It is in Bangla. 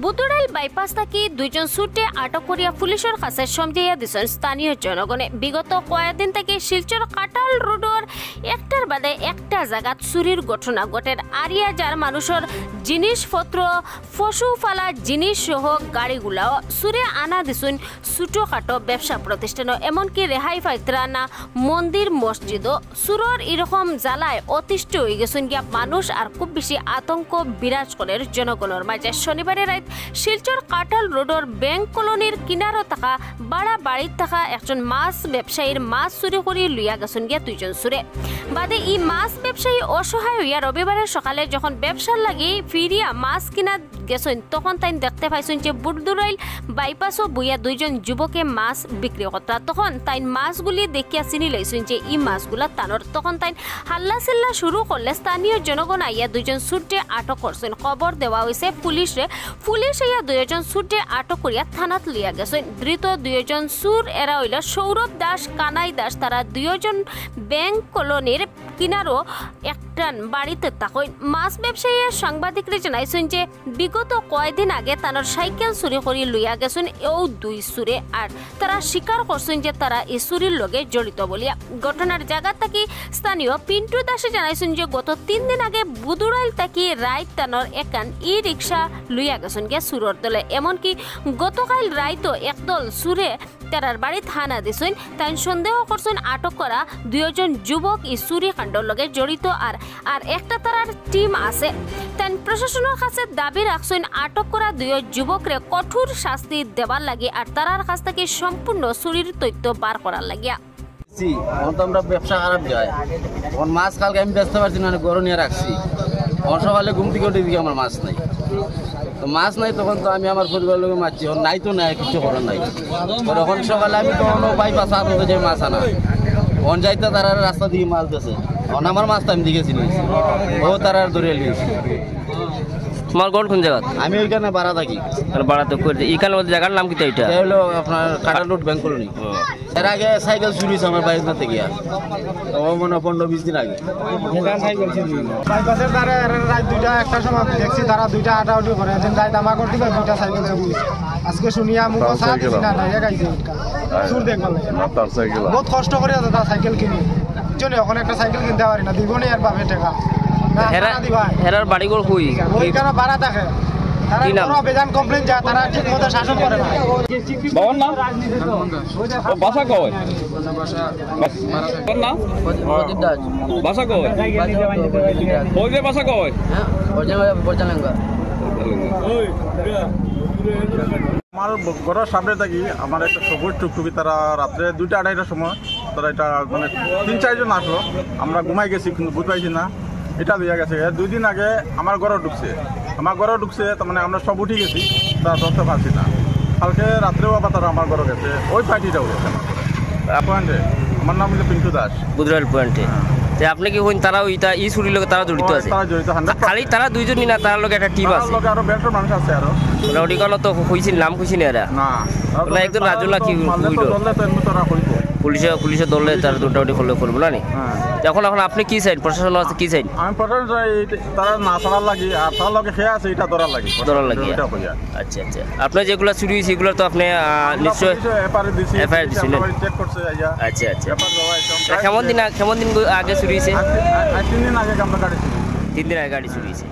বুদুরাইল বাইপাস থাকি দুইজন চুরটে আটক করিয়া পুলিশের কাছে সমঝাইয়া দিছেন স্থানীয় জনগণে। বিগত কয়েকদিন থেকে শিলচর কাটাল রোডর একটার বাদে একটা জায়গাত চুরির ঘটনা ঘটের। আরিয়া যার মানুষের জিনিসপত্র পশু ফালা জিনিস সহ গাড়িগুলাও চুরে আনা দিছুন ছোটখাটো ব্যবসা প্রতিষ্ঠান, এমনকি রেহাই পাইতরা না মন্দির মসজিদও। চুরর এরকম জ্বালায় অতিষ্ঠ হয়ে গেছেন গিয়া মানুষ, আর খুব বেশি আতঙ্ক বিরাজ করে জনগণের মাঝে। শনিবারে রাত শিলচর কাটাল রোডর ব্যাংক কলোনির কিনারো থাকা বাড়া বাড়ির থাকা একজন মাছ ব্যবসায়ীর মাছ চুরি করে লইয়া গেছেন গিয়া দুইজন চুরে। বাদে এই মাছ ব্যবসায়ী অসহায় হইয়া রবিবারের সকালে যখন ব্যবসার লাগি ফিরিয়া মাছ কিনা গেছেন, তখন তাই দেখতে পাইছেন যে বুদুরাইল বাইপাসও বইয়া দুইজন যুবকে মাছ বিক্রি করতা। তখন তাই মাছগুলি দেখিয়া চিনি লাইছেন যে এই মাছগুলা তানোর। তখন তাই হাল্লা চিল্লা শুরু করলে স্থানীয় জনগণ আইয়া দুইজন চুরটে আটক করছেন। খবর দেওয়া হয়েছে পুলিশে। পুলিশ আইয়া দুইজন চুরটে আটক করিয়া থানাত লিয়া গেছেন। ধৃত দুইজন চুর এরা হইল সৌরভ দাস, কানাই দাস। তারা দুইজন ব্যাংক কলোনির কিনারো একটান বাড়িতে থাকেন। মাছ ব্যবসায়ী সাংবাদিকরা জানাইছেন যে বিগত কয়েকদিন আগে তানোর সাইকেল চুরি করে লইয়া গেছেন এও দুই চুরে, আর তারা স্বীকার করছেন যে তারা এই চুরির লগে জড়িত বলিয়া। ঘটনার জায়গা থাকি স্থানীয় পিন্টু দাসে জানাইছেন যে গত 3 দিন আগে বুদুরাইল থাকি রাইত তানোর একান ই রিক্সা লইয়া গেছেন গিয়া চুরর দলে। এমনকি গতকাল রাইতো একদল চুরে তারার বাড়ি থানা দিছেন। তাই সন্দেহ করছেন আটক করা দুইজন যুবক এই চুরি কাণ্ডর লগে জড়িত, আর একটা তারার টিম আছে। তাই প্রশাসনের কাছে দাবি রাখছেন আটক করা দুই যুবকরে কঠোর শাস্তি দেবার লাগে, আর তারার কাছ থেকে সম্পূর্ণ চুরির তথ্য বার করার লাগিয়া। আমরা ব্যবসা খারাপ যায়, মাছ কালকে আমি বেচতে পারছি না, গরম নিয়ে রাখছি। সকালে ঘুম থেকে উঠে দিকে আমার মাছ নাই, তো মাছ নাই তখন তো আমি আমার পরিবারের লোক মারছি, নাই তো নাই, কিছু করার নাই। তখন সকালে আমি তখন বাইপাস আনতে যাই মাছ আনা, অন যাইতে তারা রাস্তা দিয়ে মাছ দিয়েছে, আমার মাছটা আমি দিকেছি ও তারা ধরে নিয়েছি। তোমার কোন কোন জায়গা? আমি ওইখানে ভাড়া থাকি। ভাড়াতে করে এইখানে জায়গার নাম কি? এটা হলো আপনার কাটাল রোড ব্যাংক কলোনি। এর আগে সাইকেল চুরি হয়েছে আমার বাড়ির থেকে গিয়া, ও মনে 15-20 দিন আগে বাইপাসের দ্বারা রাত 2টা একটা সময় দেখছি তারা 2টা আটাউটি করে যাই দামা করতে 2টা সাইকেল চুরি। আজকে শুনিয়া মুখ সাথ দিছি না নাই গাইছে সুর দেখবার তার সাইকেল বহুত কষ্ট করে দাদা সাইকেল কিনি জন্য ওখানে একটা সাইকেল কিনতে পারি না, দিব না আর বাপে টাকা না দিবা। হেরার বাড়িঘর কই? ওইখানে ভাড়া থাকে, তারা কোনো বেজান কমপ্লেইন যায়, তারা ঠিক মতো শাসন করে না। বাবার নাম বাসা কয়? নাম বাসা কয়? ওই যে বাসা কয়? আমার ঘরের সামনে থাকি আমার একটা সবুজ টুকটুকি, তারা রাত্রে 2টা-2:30টার সময় তারা এটা মানে 3-4 জন আসলো। আমরা ঘুমাই গেছি কিন্তু বুঝ পাইছি না, এটা লইয়া গেছে। 2 দিন আগে আমার ঘরে ঢুকছে, তার মানে আমরা সব উঠে গেছি, তারা ধরতে পারছি না। কালকে রাত্রেও আবার তারা আমার ঘরে গেছে, ওই পার্টিটাও গেছে পয়েন্টে। আমার নাম হচ্ছে পিন্টু দাস, বুদুরাইল পয়েন্টে। আপনি কি হইন তারা ওইটা ই চুরির লগে তারা জড়িত আছে? তারা জড়িত 100%। খালি তারা দুইজনই না, তার লগে একটা টিম আছে, আরো বেটার মানুষ আছে। আরো ওইখানে তো হইছিল নাম খুশি না এরা না একজন রাজুলা কি পুলিশের দলে তারা দুটাউটি করবো না। এখন আপনি কি চাইন? প্রশাসন আছে কি চাইন? আমি প্রশাসন চাই তারা না ছাড়ার লাগি, আর তার লগে খেয়ে আছে এটা ধরার লাগি। আচ্ছা আচ্ছা, আপনার যেগুলো চুরি হয়েছে এগুলো তো আপনি নিশ্চয় এফআইআর দিয়েছিলেন? আচ্ছা আচ্ছা, কেমন দিন আগে চুরি হয়েছে? 3 দিন আগে আমরা গাড়ি চুরি। 3 দিন আগে গাড়ি চুরি হয়েছে।